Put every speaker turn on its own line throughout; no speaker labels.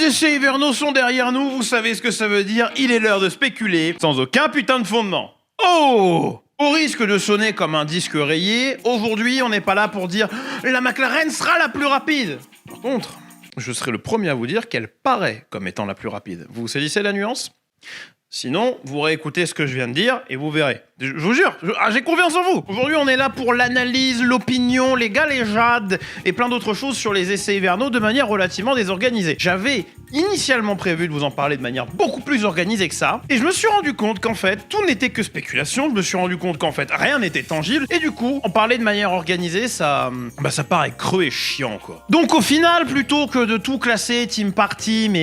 essais hivernaux sont derrière nous, vous savez ce que ça veut dire, il est l'heure de spéculer sans aucun putain de fondement. Oh! Au risque de sonner comme un disque rayé, aujourd'hui on n'est pas là pour dire « la McLaren sera la plus rapide ». Par contre, je serai le premier à vous dire qu'elle paraît comme étant la plus rapide. Vous saisissez la nuance ? Sinon, vous réécoutez ce que je viens de dire et vous verrez. Je vous jure, j'ai confiance en vous. Aujourd'hui, on est là pour l'analyse, l'opinion, les galéjades et plein d'autres choses sur les essais hivernaux de manière relativement désorganisée. J'avais initialement prévu de vous en parler de manière beaucoup plus organisée que ça, et je me suis rendu compte qu'en fait, tout n'était que spéculation, je me suis rendu compte qu'en fait, rien n'était tangible, et du coup, en parler de manière organisée, ça paraît creux et chiant, quoi. Donc au final, plutôt que de tout classer team par team,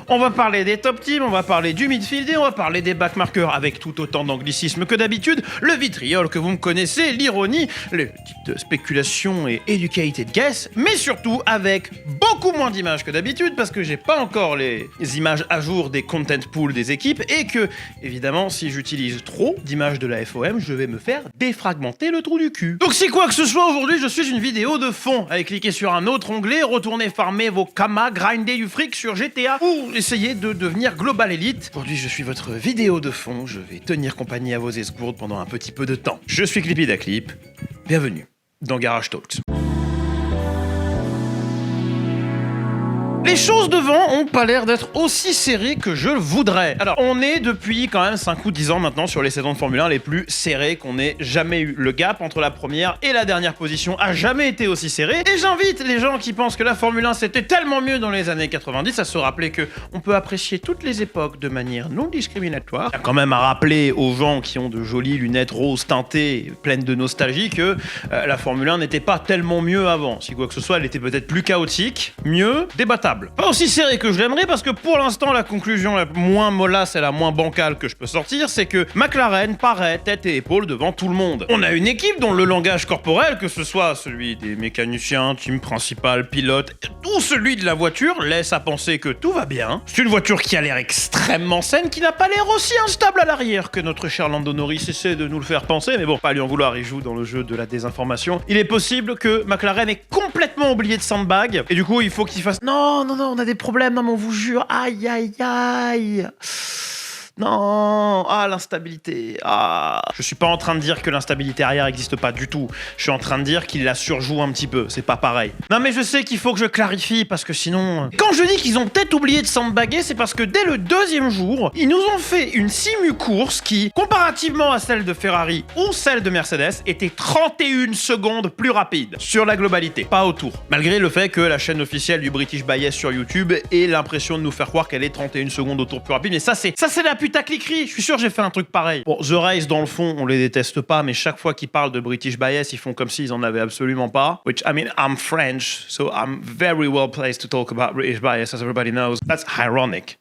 on va parler des top teams, on va parler du midfield, et on va parler des backmarkers avec tout autant d'anglicisme que d'habitude, le vitriol que vous me connaissez, l'ironie, les petites spéculations et educated guess, mais surtout avec beaucoup moins d'images que d'habitude, parce que j'ai pas encore les images à jour des content pools des équipes, et que, évidemment, si j'utilise trop d'images de la FOM, je vais me faire défragmenter le trou du cul. Donc si quoi que ce soit, aujourd'hui, je suis une vidéo de fond. Allez cliquer sur un autre onglet, retournez farmer vos kamas, grinder du fric sur GTA, ou essayer de devenir Global Elite. Aujourd'hui, je suis votre vidéo de fond, je vais tenir compagnie à vos escourdes pendant un petit peu de temps. Je suis Clippy d'Aclip, bienvenue dans Garage Talks. Les choses devant ont pas l'air d'être aussi serrées que je le voudrais. Alors, on est depuis quand même 5 ou 10 ans maintenant sur les saisons de Formule 1 les plus serrées qu'on ait jamais eu. Le gap entre la première et la dernière position a jamais été aussi serré. Et j'invite les gens qui pensent que la Formule 1 c'était tellement mieux dans les années 90 à se rappeler que on peut apprécier toutes les époques de manière non discriminatoire. Il y a quand même à rappeler aux gens qui ont de jolies lunettes roses teintées, pleines de nostalgie, que la Formule 1 n'était pas tellement mieux avant. Si quoi que ce soit, elle était peut-être plus chaotique, mieux, débattable. Pas aussi serré que je l'aimerais, parce que pour l'instant, la conclusion la moins mollasse et la moins bancale que je peux sortir, c'est que McLaren paraît tête et épaule devant tout le monde. On a une équipe dont le langage corporel, que ce soit celui des mécaniciens, team principal, pilote, ou celui de la voiture, laisse à penser que tout va bien. C'est une voiture qui a l'air extrêmement saine, qui n'a pas l'air aussi instable à l'arrière que notre cher Lando Norris essaie de nous le faire penser, mais bon, pas lui en vouloir, il joue dans le jeu de la désinformation. Il est possible que McLaren ait complètement oublié de sandbag, et du coup, il faut qu'il fasse non, on a des problèmes, non, mais on vous jure, aïe, aïe, aïe. Non, l'instabilité, Je suis pas en train de dire que l'instabilité arrière n'existe pas du tout. Je suis en train de dire qu'il la surjoue un petit peu, c'est pas pareil. Non mais je sais qu'il faut que je clarifie, parce que sinon... Quand je dis qu'ils ont peut-être oublié de sandbaguer, c'est parce que dès le deuxième jour, ils nous ont fait une simu-course qui, comparativement à celle de Ferrari ou celle de Mercedes, était 31 secondes plus rapide sur la globalité, pas autour. Malgré le fait que la chaîne officielle du British Bias sur YouTube ait l'impression de nous faire croire qu'elle est 31 secondes autour plus rapide, mais ça c'est la putacliquerie, je suis sûr que j'ai fait un truc pareil. Bon, The Race, dans le fond, on les déteste pas, mais chaque fois qu'ils parlent de British Bias, ils font comme s'ils en avaient absolument pas. Which, I mean, I'm French, so I'm very well placed to talk about British Bias, as everybody knows. That's ironic.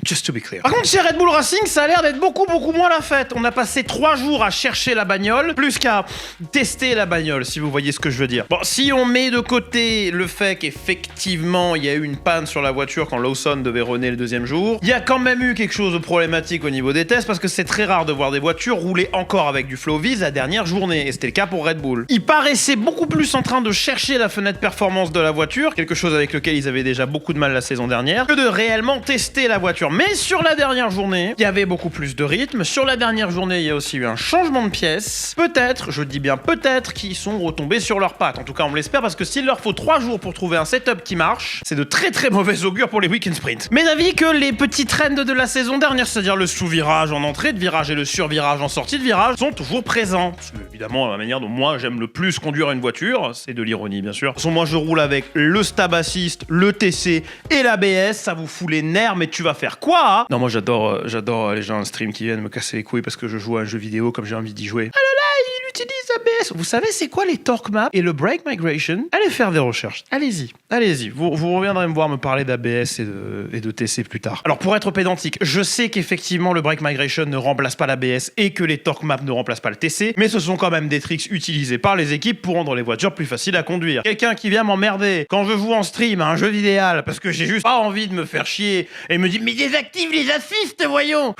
Just to be clear. Par contre, chez Red Bull Racing, ça a l'air d'être beaucoup moins la fête. On a passé 3 jours à chercher la bagnole, plus qu'à tester la bagnole, si vous voyez ce que je veux dire. Bon, si on met de côté le fait qu'effectivement, il y a eu une panne sur la voiture quand Lawson devait runner le deuxième jour, il y a quand même eu quelque chose de problématique au niveau des tests, parce que c'est très rare de voir des voitures rouler encore avec du flow-vis la dernière journée, et c'était le cas pour Red Bull. Ils paraissaient beaucoup plus en train de chercher la fenêtre performance de la voiture, quelque chose avec lequel ils avaient déjà beaucoup de mal la saison dernière, que de réellement tester la voiture. Mais sur la dernière journée, il y avait beaucoup plus de rythme. Sur la dernière journée, il y a aussi eu un changement de pièces. Peut-être, je dis bien peut-être, qu'ils sont retombés sur leurs pattes. En tout cas, on l'espère, parce que s'il leur faut 3 jours pour trouver un setup qui marche, c'est de très mauvais augure pour les week-end sprints. Mais d'avis que les petits trends de la saison dernière, c'est-à-dire le sous-virage en entrée de virage et le sur-virage en sortie de virage, sont toujours présents. Parce que, évidemment, la manière dont moi j'aime le plus conduire une voiture, c'est de l'ironie, bien sûr. De toute façon, moi je roule avec le Stab Assist, le TC et l'ABS. Ça vous fout les nerfs, mais tu vas faire quoi? Non, moi j'adore les gens en stream qui viennent me casser les couilles parce que je joue à un jeu vidéo comme j'ai envie d'y jouer. Ah là là, il utilise ABS. Vous savez c'est quoi les torque maps et le brake migration? Allez faire des recherches. Allez-y. Vous reviendrez me voir me parler d'ABS et de TC plus tard. Alors pour être pédantique, je sais qu'effectivement le brake migration ne remplace pas l'ABS et que les torque maps ne remplacent pas le TC, mais ce sont quand même des tricks utilisés par les équipes pour rendre les voitures plus faciles à conduire. Quelqu'un qui vient m'emmerder quand je joue en stream à un jeu vidéo parce que j'ai juste pas envie de me faire chier et me dit mais désactive les assists, voyons.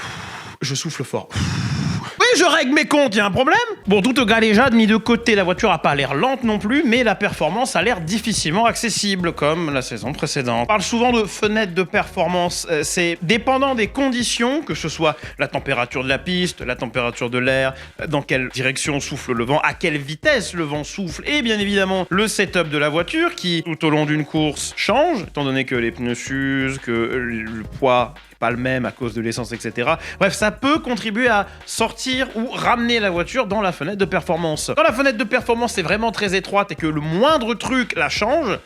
Je souffle fort. Oui, je règle mes comptes, y a un problème? Bon, toute galéjade mis de côté, la voiture a pas l'air lente non plus, mais la performance a l'air difficilement accessible, comme la saison précédente. On parle souvent de fenêtre de performance, c'est dépendant des conditions, que ce soit la température de la piste, la température de l'air, dans quelle direction souffle le vent, à quelle vitesse le vent souffle, et bien évidemment le setup de la voiture qui, tout au long d'une course, change, étant donné que les pneus s'usent, que le poids n'est pas le même à cause de l'essence, etc. Bref, ça peut contribuer à sortir ou ramener la voiture dans la fenêtre de performance. Quand la fenêtre de performance est vraiment très étroite et que le moindre truc la change,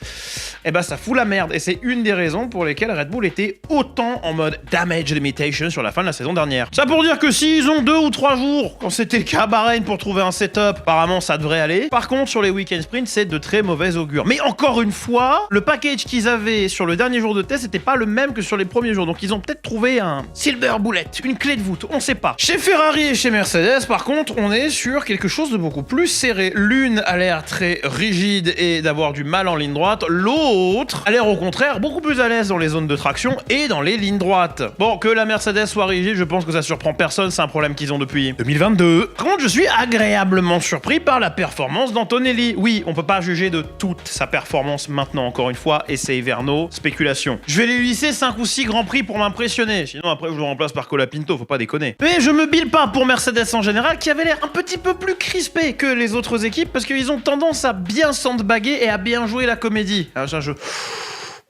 eh ben ça fout la merde. Et c'est une des raisons pour lesquelles Red Bull était autant en mode damage limitation sur la fin de la saison dernière. Ça pour dire que s'ils ont 2 ou 3 jours, quand c'était le cas à Bahreïn pour trouver un setup, apparemment ça devrait aller. Par contre, sur les week-end sprints, c'est de très mauvais augure. Mais encore une fois, le package qu'ils avaient sur le dernier jour de test n'était pas le même que sur les premiers jours. Donc ils ont peut-être trouvé un silver bullet, une clé de voûte, on sait pas. Chez Ferrari et chez Mercedes, par contre, on est sur quelque chose de beaucoup plus serré. L'une a l'air très rigide et d'avoir du mal en ligne droite, l'autre a l'air au contraire beaucoup plus à l'aise dans les zones de traction et dans les lignes droites. Bon, que la Mercedes soit rigide, je pense que ça surprend personne, c'est un problème qu'ils ont depuis 2022. Par contre, je suis agréablement surpris par la performance d'Antonelli. Oui, on peut pas juger de toute sa performance maintenant, encore une fois, et c'est Everno, spéculation. Je vais lui lisser 5 ou 6 grands prix pour m'impressionner, sinon après je le remplace par Colapinto, faut pas déconner. Mais je me bile pas pour Mercedes en général, qui avait l'air un petit peu plus crispé que les autres équipes, parce qu'ils ont tendance à bien sandbaguer et à bien jouer la comédie. Alors ça,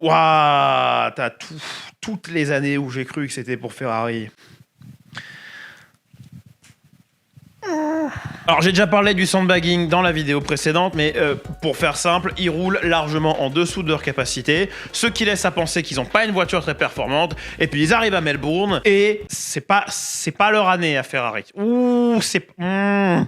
Waouh, t'as toutes les années où j'ai cru que c'était pour Ferrari. Alors j'ai déjà parlé du sandbagging dans la vidéo précédente, mais pour faire simple, ils roulent largement en dessous de leur capacité, ce qui laisse à penser qu'ils n'ont pas une voiture très performante, et puis ils arrivent à Melbourne, et c'est pas leur année à Ferrari.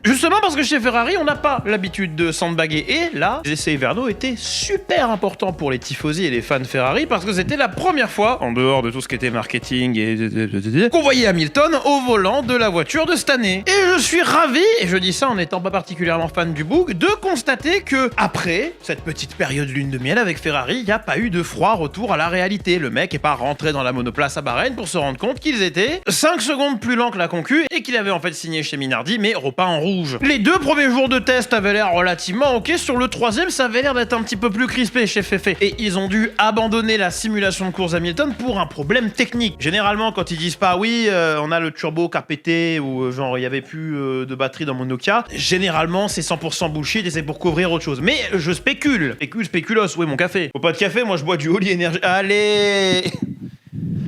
Justement parce que chez Ferrari, on n'a pas l'habitude de sandbagger, et là, les essais hivernaux étaient super importants pour les tifosi et les fans Ferrari, parce que c'était la première fois, en dehors de tout ce qui était marketing, et qu'on voyait Hamilton au volant de la voiture de cette année. Et je suis ravi, et je dis ça en n'étant pas particulièrement fan du bug, de constater que, après cette petite période lune de miel avec Ferrari, il n'y a pas eu de froid retour à la réalité. Le mec est pas rentré dans la monoplace à Bahreïn pour se rendre compte qu'ils étaient 5 secondes plus lents que la concu et qu'il avait en fait signé chez Minardi, mais repas en rouge. Les 2 premiers jours de test avaient l'air relativement ok, sur le 3e, ça avait l'air d'être un petit peu plus crispé chez Fefe. Et ils ont dû abandonner la simulation de course Hamilton pour un problème technique. Généralement, quand ils disent pas oui, on a le turbo qui a pété, ou genre il y avait plus de batterie dans mon Nokia, généralement c'est 100% bullshit et c'est pour couvrir autre chose. Mais je spéculos, où est mon café? Faut pas de café, moi je bois du Holy Energy. Allez.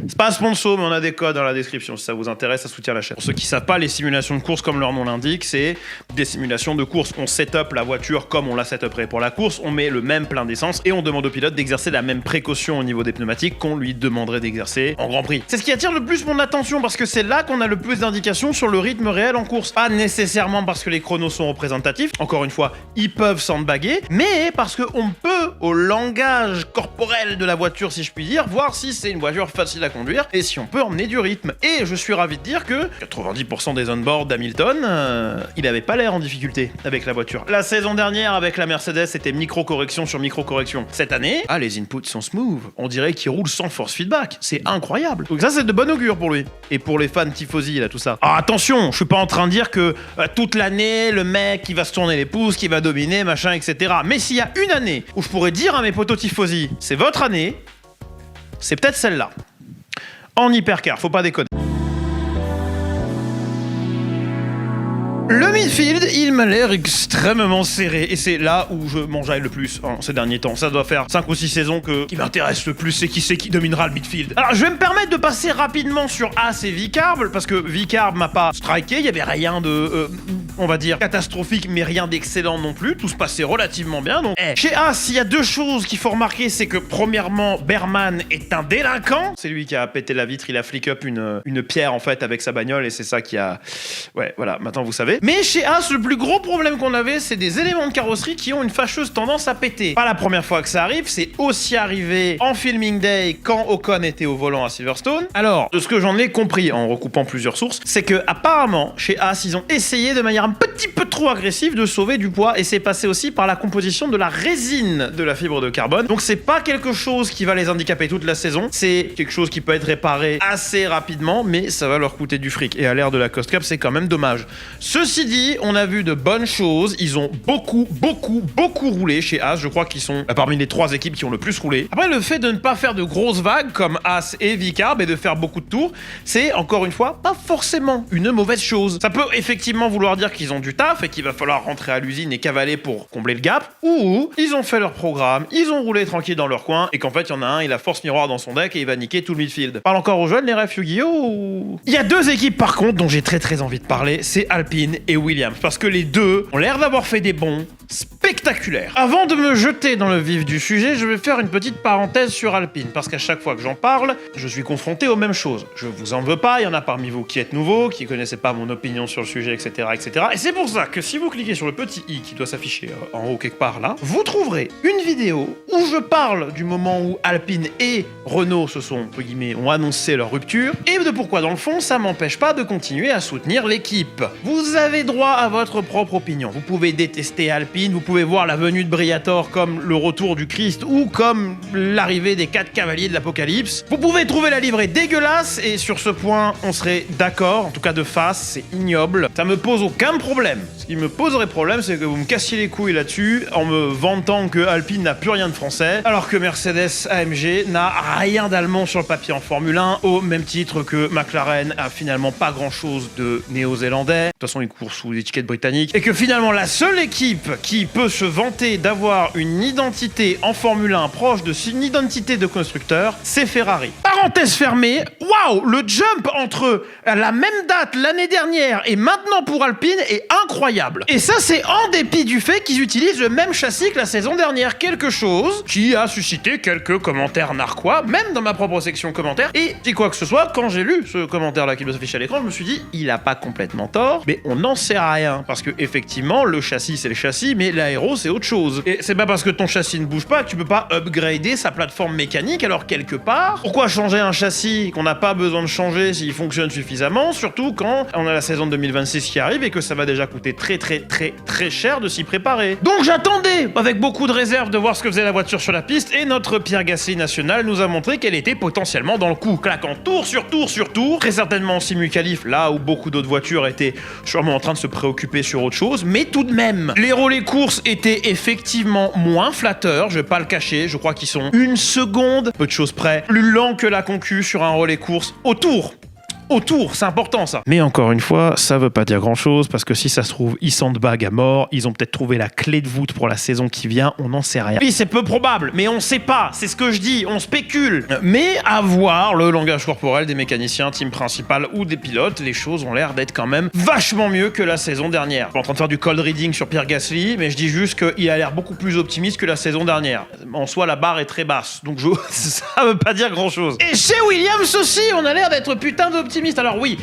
C'est pas un sponsor, mais on a des codes dans la description. Si ça vous intéresse, ça soutient la chaîne. Pour ceux qui savent pas, les simulations de course, comme leur nom l'indique, c'est des simulations de course. On set-up la voiture comme on l'a set-upée pour la course, on met le même plein d'essence et on demande au pilote d'exercer la même précaution au niveau des pneumatiques qu'on lui demanderait d'exercer en Grand Prix. C'est ce qui attire le plus mon attention parce que c'est là qu'on a le plus d'indications sur le rythme réel en course. Pas nécessairement parce que les chronos sont représentatifs, encore une fois, ils peuvent sandbaguer, mais parce qu'on peut, au langage corporel de la voiture, si je puis dire, voir si c'est une voiture facile à conduire et si on peut emmener du rythme. Et je suis ravi de dire que 90% des on-board d'Hamilton, il avait pas l'air en difficulté avec la voiture. La saison dernière avec la Mercedes, c'était micro-correction sur micro-correction. Cette année, les inputs sont smooth. On dirait qu'il roule sans force feedback. C'est incroyable. Donc ça, c'est de bon augure pour lui. Et pour les fans tifosi, là, tout ça. Alors attention, je suis pas en train de dire que toute l'année, le mec, qui va se tourner les pouces, qui va dominer, machin, etc. Mais s'il y a une année où je pourrais dire à mes potos tifosi, c'est votre année, c'est peut-être celle-là. En hypercar, faut pas déconner. Le midfield, il m'a l'air extrêmement serré et c'est là où je m'enjaille le plus ces derniers temps. Ça doit faire 5 ou 6 saisons qui m'intéresse le plus, c'est qui dominera le midfield. Alors je vais me permettre de passer rapidement sur Haas et Vicarb parce que Vicarb m'a pas striké, il y avait rien de on va dire catastrophique mais rien d'excellent non plus, tout se passait relativement bien. Donc chez Haas, il y a 2 choses qu'il faut remarquer, c'est que premièrement, Berman est un délinquant. C'est lui qui a pété la vitre, il a flick up une pierre en fait avec sa bagnole et c'est ça qui a voilà, maintenant vous savez. Mais chez Haas, le plus gros problème qu'on avait, c'est des éléments de carrosserie qui ont une fâcheuse tendance à péter. Pas la première fois que ça arrive, c'est aussi arrivé en filming day quand Ocon était au volant à Silverstone. Alors, de ce que j'en ai compris en recoupant plusieurs sources, c'est que apparemment chez Haas, ils ont essayé de manière manière un petit peu trop agressive de sauver du poids, et c'est passé aussi par la composition de la résine de la fibre de carbone. Donc c'est pas quelque chose qui va les handicaper toute la saison, c'est quelque chose qui peut être réparé assez rapidement, mais ça va leur coûter du fric. Et à l'ère de la Cost Cup, c'est quand même dommage. Ceci dit, on a vu de bonnes choses. Ils ont beaucoup roulé chez As. Je crois qu'ils sont parmi les 3 équipes qui ont le plus roulé. Après, le fait de ne pas faire de grosses vagues comme As et Vicarb et de faire beaucoup de tours, c'est encore une fois pas forcément une mauvaise chose. Ça peut effectivement vouloir dire qu'ils ont du taf et qu'il va falloir rentrer à l'usine et cavaler pour combler le gap, ou ils ont fait leur programme, ils ont roulé tranquille dans leur coin et qu'en fait il y en a un, il a force miroir dans son deck et il va niquer tout le midfield. Parle encore aux jeunes les refs Yu-Gi-Oh ou... Il y a 2 équipes par contre dont j'ai très envie de parler, c'est Alpine et Williams, parce que les deux ont l'air d'avoir fait des bons spectaculaires. Avant de me jeter dans le vif du sujet, je vais faire une petite parenthèse sur Alpine, parce qu'à chaque fois que j'en parle, je suis confronté aux mêmes choses. Je vous en veux pas, il y en a parmi vous qui êtes nouveaux, qui connaissaient pas mon opinion sur le sujet, etc. Et c'est pour ça que si vous cliquez sur le petit i qui doit s'afficher en haut quelque part là, vous trouverez une vidéo où je parle du moment où Alpine et Renault se sont, entre guillemets, ont annoncé leur rupture, et de pourquoi dans le fond ça m'empêche pas de continuer à soutenir l'équipe. Vous avez droit à votre propre opinion. Vous pouvez détester Alpine, vous pouvez voir la venue de Briator comme le retour du Christ ou comme l'arrivée des 4 cavaliers de l'Apocalypse. Vous pouvez trouver la livrée dégueulasse et sur ce point on serait d'accord, en tout cas de face, c'est ignoble. Ça me pose aucun problème. Ce qui me poserait problème, c'est que vous me cassiez les couilles là-dessus en me vantant que Alpine n'a plus rien de français, alors que Mercedes AMG n'a rien d'allemand sur le papier en Formule 1, au même titre que McLaren a finalement pas grand-chose de néo-zélandais. De toute façon, ils courent sous étiquette britannique. Et que finalement, la seule équipe qui peut se vanter d'avoir une identité en Formule 1 proche de son identité de constructeur, c'est Ferrari. Parenthèse fermée, waouh, le jump entre la même date l'année dernière et maintenant pour Alpine est incroyable. Et ça, c'est en dépit du fait qu'ils utilisent le même châssis que la saison dernière, quelque chose qui a suscité quelques commentaires narquois, même dans ma propre section commentaires. Et si quoi que ce soit, quand j'ai lu ce commentaire-là qui doit s'afficher à l'écran, je me suis dit, il a pas complètement tort, mais on n'en sait rien. Parce que effectivement, le châssis, c'est le châssis, mais l'aéro, c'est autre chose. Et c'est pas parce que ton châssis ne bouge pas que tu peux pas upgrader sa plateforme mécanique, alors quelque part, pourquoi changer un châssis qu'on n'a pas besoin de changer s'il fonctionne suffisamment, surtout quand on a la saison 2026 qui arrive et que ça va déjà coûter très cher de s'y préparer. Donc j'attendais avec beaucoup de réserve de voir ce que faisait la voiture sur la piste, et notre Pierre Gasly national nous a montré qu'elle était potentiellement dans le coup, claquant tour sur tour, très certainement en simu-qualif, là où beaucoup d'autres voitures étaient sûrement en train de se préoccuper sur autre chose, mais tout de même, les relais courses étaient effectivement moins flatteurs, je vais pas le cacher, je crois qu'ils sont 1 seconde, peu de choses près, plus lents que la concu sur un relais course au tour, c'est important ça. Mais encore une fois, ça veut pas dire grand chose, parce que si ça se trouve, ils sandbag à mort, ils ont peut-être trouvé la clé de voûte pour la saison qui vient, on n'en sait rien. Oui, c'est peu probable, mais on sait pas, c'est ce que je dis, on spécule. Mais à voir le langage corporel des mécaniciens, team principal ou des pilotes, les choses ont l'air d'être quand même vachement mieux que la saison dernière. Je suis en train de faire du cold reading sur Pierre Gasly, mais je dis juste qu'il a l'air beaucoup plus optimiste que la saison dernière. En soi, la barre est très basse, donc ça veut pas dire grand chose. Et chez Williams aussi, on a l'air d'être putain d'optimiste. Alors oui,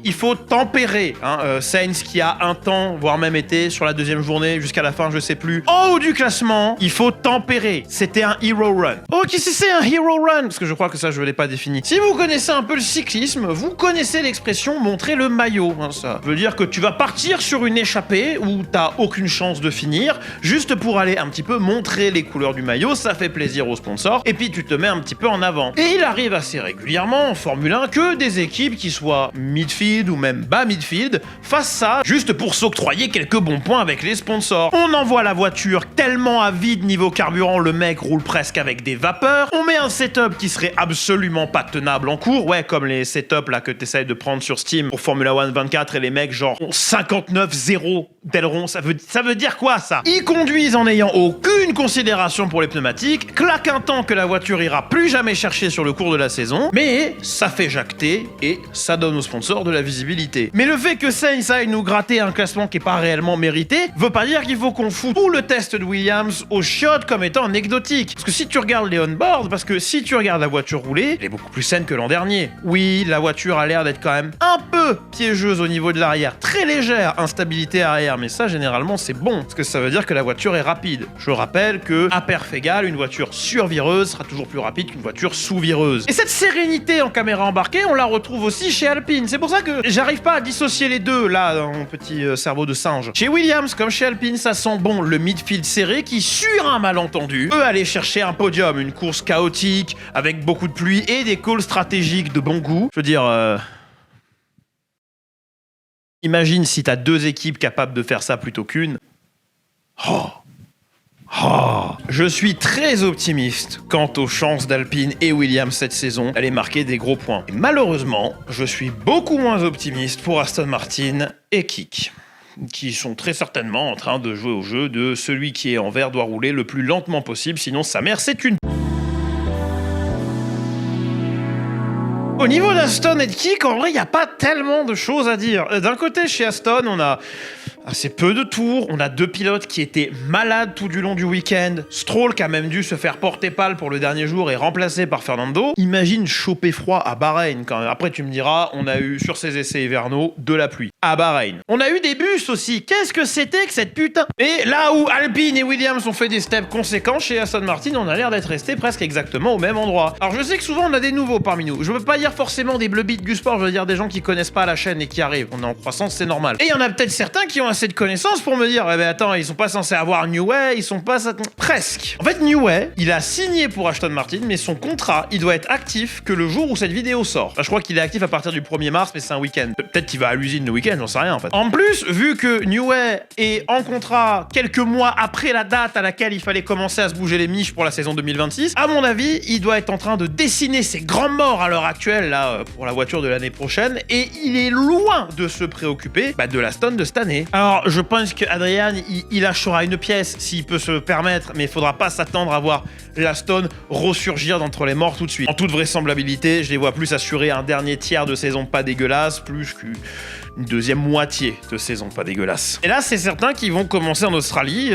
il faut tempérer. Sainz qui a un temps, voire même été sur la 2e journée jusqu'à la fin, je sais plus, en haut du classement, il faut tempérer. C'était un hero run. Ok, si c'est un hero run, parce que je crois que ça je l'ai pas défini. Si vous connaissez un peu le cyclisme, vous connaissez l'expression montrer le maillot. Ça veut dire que tu vas partir sur une échappée où t'as aucune chance de finir, juste pour aller un petit peu montrer les couleurs du maillot, ça fait plaisir aux sponsors, et puis tu te mets un petit peu en avant. Et il arrive assez régulièrement en Formule 1 que des équipes qui soient midfield ou même bas midfield fassent ça juste pour s'octroyer quelques bons points avec les sponsors. On envoie la voiture tellement à vide niveau carburant, le mec roule presque avec des vapeurs. On met un setup qui serait absolument pas tenable en cours, ouais, comme les setups là que t'essayes de prendre sur Steam pour Formula One 24 et les mecs genre ont 59-0 d'aileron. Ça veut dire quoi ça? Ils conduisent en n'ayant aucune considération pour les pneumatiques, claquent un temps que la voiture ira plus jamais chercher sur le cours de la saison, mais ça fait jacter et ça donne aux sponsors de la visibilité. Mais le fait que Sainz aille nous gratter un classement qui est pas réellement mérité veut pas dire qu'il faut qu'on foute tout le test de Williams aux chiottes comme étant anecdotique. Parce que si tu regardes les on-board, la voiture rouler, elle est beaucoup plus saine que l'an dernier. Oui, la voiture a l'air d'être quand même un peu peu piégeuse au niveau de l'arrière, très légère instabilité arrière, mais ça généralement c'est bon, parce que ça veut dire que la voiture est rapide. Je rappelle que à perf égale, une voiture survireuse sera toujours plus rapide qu'une voiture sous-vireuse. Et cette sérénité en caméra embarquée, on la retrouve aussi chez Alpine. C'est pour ça que j'arrive pas à dissocier les deux, là, dans mon petit cerveau de singe. Chez Williams, comme chez Alpine, ça sent bon le midfield serré qui, sur un malentendu, peut aller chercher un podium, une course chaotique, avec beaucoup de pluie et des calls stratégiques de bon goût. Je veux dire... Imagine si t'as deux équipes capables de faire ça plutôt qu'une. Je suis très optimiste quant aux chances d'Alpine et Williams cette saison. Elle est marquée des gros points. Et malheureusement, je suis beaucoup moins optimiste pour Aston Martin et Kik, qui sont très certainement en train de jouer au jeu de celui qui est en vert doit rouler le plus lentement possible, sinon sa mère c'est une... Au niveau d'Aston et de Kik, en vrai, il n'y a pas tellement de choses à dire. D'un côté, chez Aston, on a assez peu de tours. On a deux pilotes qui étaient malades tout du long du week-end. Stroll qui a même dû se faire porter pâle pour le dernier jour et remplacé par Fernando. Imagine choper froid à Bahreïn quand même. Après, tu me diras, on a eu sur ces essais hivernaux de la pluie. À Bahreïn. On a eu des bus aussi. Qu'est-ce que c'était que cette putain? Et là où Alpine et Williams ont fait des steps conséquents, chez Aston Martin, on a l'air d'être resté presque exactement au même endroit. Alors je sais que souvent on a des nouveaux parmi nous. Je veux pas dire forcément des bleubits du sport, je veux dire des gens qui connaissent pas la chaîne et qui arrivent. On est en croissance, c'est normal. Et il y en a peut-être certains qui ont assez de connaissances pour me dire, eh ben attends, ils sont pas censés avoir New Way, ils sont pas... Presque. En fait, New Way, il a signé pour Aston Martin, mais son contrat, il doit être actif que le jour où cette vidéo sort. Là, je crois qu'il est actif à partir du 1er mars, mais c'est un week-end. Peut-être qu'il va à l'usine le week-end, j'en sais rien en fait. En plus, vu que New Way est en contrat quelques mois après la date à laquelle il fallait commencer à se bouger les miches pour la saison 2026, à mon avis, il doit être en train de dessiner ses grands morts à l'heure actuelle, là, pour la voiture de l'année prochaine, et il est loin de se préoccuper de l'Aston de cette année. Alors, je pense qu'Adrian, il lâchera une pièce s'il peut se permettre, mais il faudra pas s'attendre à voir l'Aston ressurgir d'entre les morts tout de suite. En toute vraisemblabilité, je les vois plus assurer un dernier tiers de saison pas dégueulasse, plus qu'une deuxième moitié de saison pas dégueulasse. Et là, c'est certain qu'ils vont commencer en Australie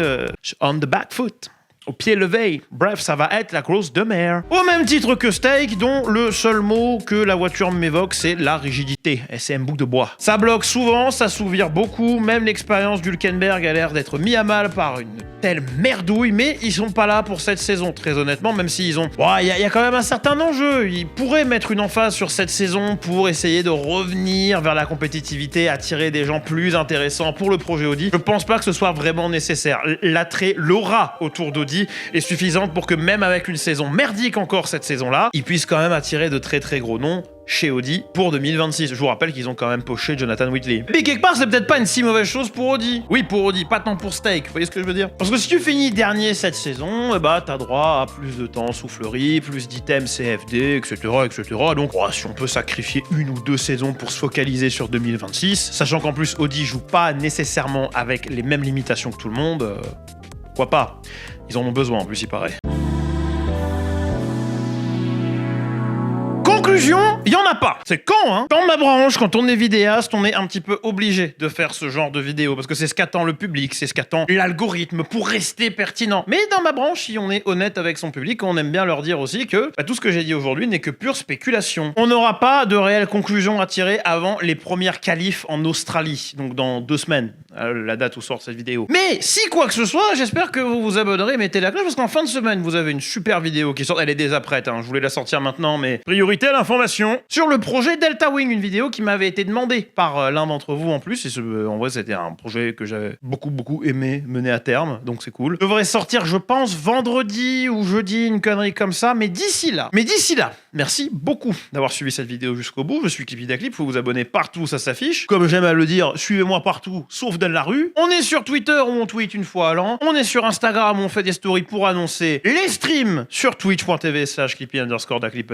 on the back foot. Au pied levé. Bref, ça va être la grosse de mer. Au même titre que steak, dont le seul mot que la voiture m'évoque, c'est la rigidité. Et c'est un bout de bois. Ça bloque souvent, ça s'ouvre beaucoup. Même l'expérience d'Hülkenberg a l'air d'être mis à mal par une telle merdouille. Mais ils sont pas là pour cette saison, très honnêtement, même s'ils ont... Il y a quand même un certain enjeu. Ils pourraient mettre une emphase sur cette saison pour essayer de revenir vers la compétitivité, attirer des gens plus intéressants pour le projet Audi. Je pense pas que ce soit vraiment nécessaire. L'attrait, l'aura autour d'Audi est suffisante pour que même avec une saison merdique encore cette saison-là, ils puissent quand même attirer de très très gros noms chez Audi pour 2026. Je vous rappelle qu'ils ont quand même poché Jonathan Whitley. Mais quelque part, c'est peut-être pas une si mauvaise chose pour Audi. Oui, pour Audi, pas tant pour Steak. Vous voyez ce que je veux dire? Parce que si tu finis dernier cette saison, t'as droit à plus de temps soufflerie, plus d'items CFD, etc., etc. Donc, si on peut sacrifier une ou deux saisons pour se focaliser sur 2026, sachant qu'en plus Audi joue pas nécessairement avec les mêmes limitations que tout le monde, pourquoi pas? Ils en ont besoin en plus, il paraît. Conclusion, il y en a pas. C'est con, hein. Dans ma branche, quand on est vidéaste, on est un petit peu obligé de faire ce genre de vidéo parce que c'est ce qu'attend le public, c'est ce qu'attend l'algorithme pour rester pertinent. Mais dans ma branche, si on est honnête avec son public, on aime bien leur dire aussi que tout ce que j'ai dit aujourd'hui n'est que pure spéculation. On n'aura pas de réelle conclusion à tirer avant les premières qualifs en Australie, donc dans 2 semaines, la date où sort cette vidéo. Mais si quoi que ce soit, j'espère que vous vous abonnerez, mettez la cloche parce qu'en fin de semaine, vous avez une super vidéo qui sort. Elle est déjà prête, hein. Je voulais la sortir maintenant, mais priorité à l'information sur le projet Delta Wing, une vidéo qui m'avait été demandée par l'un d'entre vous en plus, et en vrai c'était un projet que j'avais beaucoup aimé mener à terme, donc c'est cool. Devrait sortir, je pense, vendredi ou jeudi, une connerie comme ça, mais d'ici là, merci beaucoup d'avoir suivi cette vidéo jusqu'au bout. Je suis Clip, faut vous abonner partout, ça s'affiche. Comme j'aime à le dire, suivez-moi partout, sauf dans la rue. On est sur Twitter où on tweet une fois à l'an. On est sur Instagram où on fait des stories pour annoncer les streams sur twitch.tv/clippy_clip_,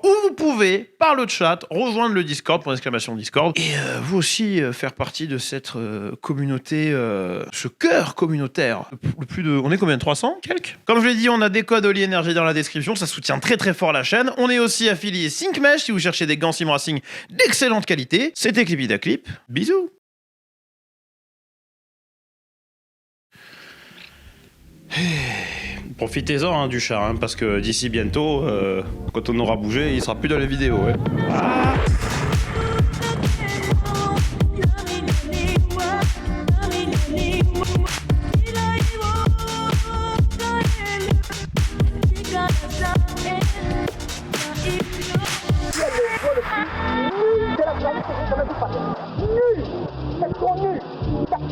où vous pouvez, par le chat, rejoindre le Discord, !Discord, et vous aussi faire partie de cette communauté, ce cœur communautaire. On est combien de 300 quelques? Comme je l'ai dit, on a des codes Oli Energy dans la description, ça soutient très très fort la chaîne. On est aussi affilié SyncMesh si vous cherchez des gants Sim Racing d'excellente qualité. C'était Clip, bisous. Profitez-en du chat, parce que d'ici bientôt, quand on aura bougé, il sera plus dans les vidéos. Ouais. Ah.
Button.